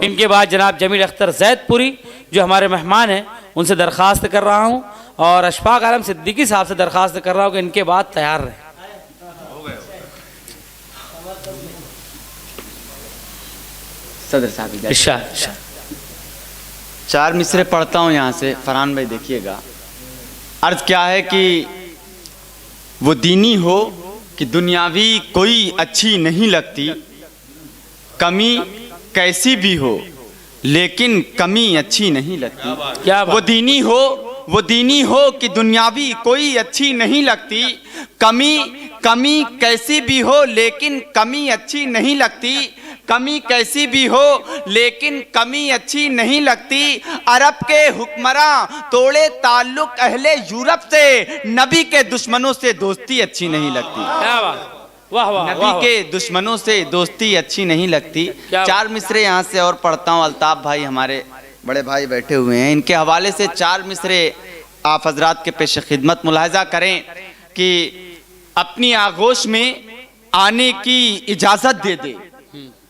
इनके बाद जनाब जमील अख्तर जैदपुरी जो हमारे मेहमान हैं उनसे दरख्वास्त कर रहा हूँ और अशफाक आलम सिद्दीकी साहब से दरख्वास्त कर रहा हूँ कि इनके बाद तैयार रहें। सदर साहब इशा चार मिसरे पढ़ता हूँ यहाँ से। फरहान भाई देखिएगा, अर्ज क्या है कि वो दीनी हो कि दुनियावी कोई अच्छी नहीं लगती, कमी कैसी भी हो लेकिन कमी अच्छी नहीं लगती। क्या बात? वो दीनी हो कि दुनियावी कोई अच्छी नहीं लगती, कमी कैसी भी हो लेकिन कमी अच्छी नहीं लगती, कमी कैसी भी हो लेकिन कमी अच्छी नहीं लगती। अरब के हुक्मरां तोड़े ताल्लुक अहले यूरोप से, नबी के दुश्मनों से दोस्ती अच्छी नहीं लगती। क्या बात, वाह वाह, नबी के दुश्मनों से दोस्ती अच्छी नहीं लगती। चार मिसरे यहाँ से और पढ़ता हूँ। अल्ताफ भाई हमारे बड़े भाई बैठे हुए हैं, इनके हवाले से चार मिसरे आप हजरात के पेश खिदमत मुलाहिजा करें कि अपनी आगोश में आने की इजाजत दे दे,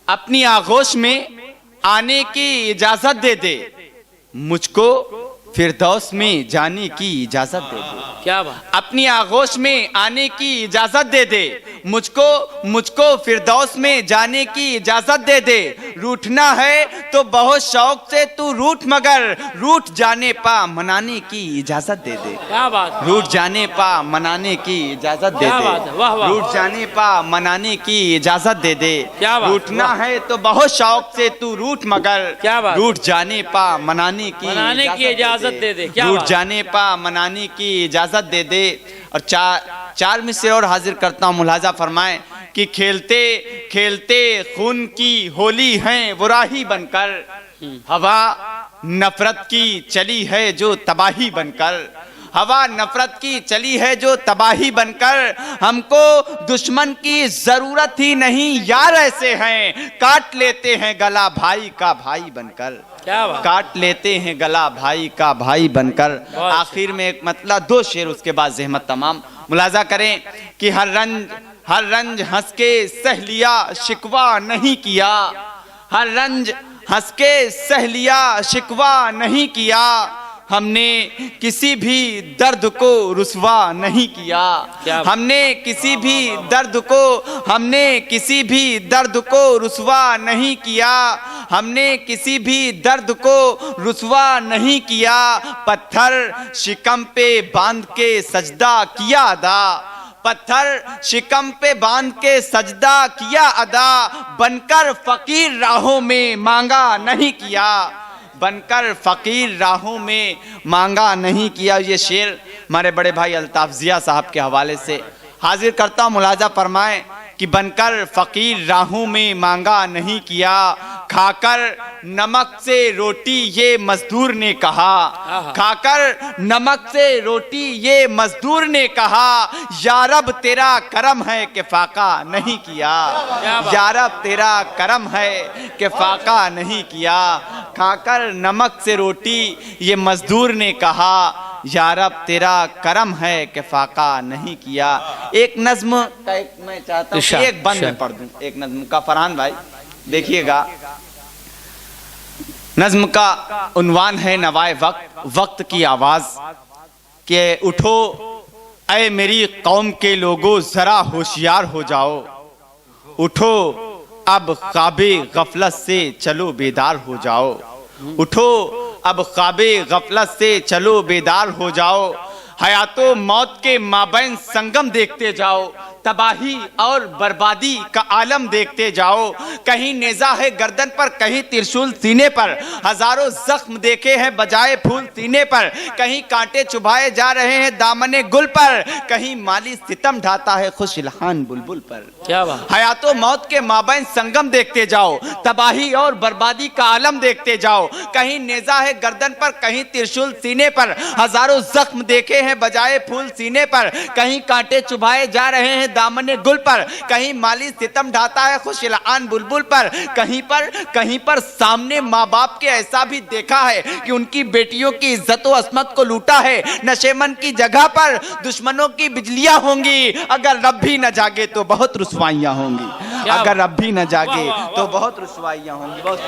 अपनी आगोश में आने की इजाजत दे दे, मुझको फिरदौस में जाने की इजाजत दे दे। क्या बात, अपनी आगोश में आने की इजाजत दे दे, मुझको फिरदौस में जाने की इजाजत दे दे। रूठना है तो बहुत शौक से तू रूठ, मगर रूठ जाने पा मनाने की इजाजत दे दे। क्या बात, रूठ जाने पा मनाने की इजाजत दे क्या दे। बात है, वाह वाह। रूठ जाने पा मनाने की इजाजत दे दे। क्या बात, रूठना वाह। है तो बहुत शौक से तू रूठ, मगर क्या बात, रूठ जाने पा मनाने की इजाजत दे दे। क्या रूठ बात, जाने पा मनाने की इजाजत दे दे। और चार मिसरे और हाजिर करता हूँ, मुलाजा फरमाएं कि खेलते खेलते खून की होली हैं वो राही बनकर, हवा नफरत की चली है जो तबाही बनकर, हवा नफरत की चली है जो तबाही बनकर। हमको दुश्मन की जरूरत ही नहीं, यार ऐसे हैं काट लेते हैं गला भाई का भाई बनकर। क्या बात, काट लेते हैं गला भाई का भाई बनकर। आखिर में एक मतलब दो शेर, उसके बाद ज़हमत तमाम। मुलाजा करें कि हर रंज हंस के सह लिया शिकवा नहीं किया, हर रंज हंस के सह लिया शिकवा नहीं किया। हमने किसी भी दर्द को रुसवा नहीं किया, हमने किसी भी दर्द को रुसवा नहीं किया, हमने किसी भी दर्द को रुसवा नहीं किया। पत्थर शिकम पे बांध के सजदा किया अदा, पत्थर शिकम पे बांध के सजदा किया अदा। बनकर फकीर राहों में मांगा नहीं किया, बनकर फकीर राहों में मांगा नहीं किया। ये शेर हमारे बड़े भाई अल्ताफ जिया साहब के हवाले से हाजिर करता हूँ। मुलाजा फरमाएं कि बनकर फकीर राहों में मांगा नहीं किया, खाकर नमक से रोटी ये मजदूर ने कहा, खाकर नमक से रोटी ये मजदूर ने कहा। यारब तेरा करम है कि फाका नहीं किया, यारब तेरा करम है कि फाका नहीं किया। खाकर नमक से रोटी ये मजदूर ने कहा, यारब तेरा करम है कि फाका नहीं किया। एक नज्म का एक मैं चाहता हूँ कि एक बंद में पढ़ दूं, एक नज्म का। फरहान भाई देखिएगा, नज्म का उन्वान है नवाए वक्त, वक्त की आवाज के उठो ऐ मेरी कौम के लोगों जरा होशियार हो जाओ, उठो अब ख्वाबे गफलत से चलो बेदार हो जाओ, उठो अब ख्वाबे गफलत से चलो बेदार हो जाओ। हयातो मौत के माबैन संगम देखते जाओ, तबाही और बर्बादी का आलम देखते जाओ। कहीं नेजा है गर्दन पर, कहीं त्रिशूल सीने पर, हजारों जख्म देखे हैं बजाए फूल सीने पर। कहीं कांटे चुभाए जा रहे हैं दामने गुल पर, कहीं माली सितम ढाता है खुश इल्हान बुलबुल पर। क्या बात, हयातो मौत के माबैन संगम देखते जाओ, तबाही और बर्बादी का आलम देखते जाओ। कहीं नेजा है गर्दन पर, कहीं त्रिशूल सीने पर, हजारों जख्म देखे हैं बजाए फूल सीने पर। कहीं कांटे चुभाए जा रहे हैं दामने गुल पर, कहीं माली सितम ढाता है खुशिलान बुलबुल पर। कहीं पर सामने माँ बाप के ऐसा भी देखा है कि उनकी बेटियों की इज्जत व अस्मत को लूटा है। नशेमन की जगह पर दुश्मनों की बिजलियां होंगी, अगर रब भी न जागे तो बहुत रुसवाइयां होंगी। क्या अगर अब भी न जागे वाह, वाह, तो वाह। बहुत रुसवाइयाँ होंगी। बहुत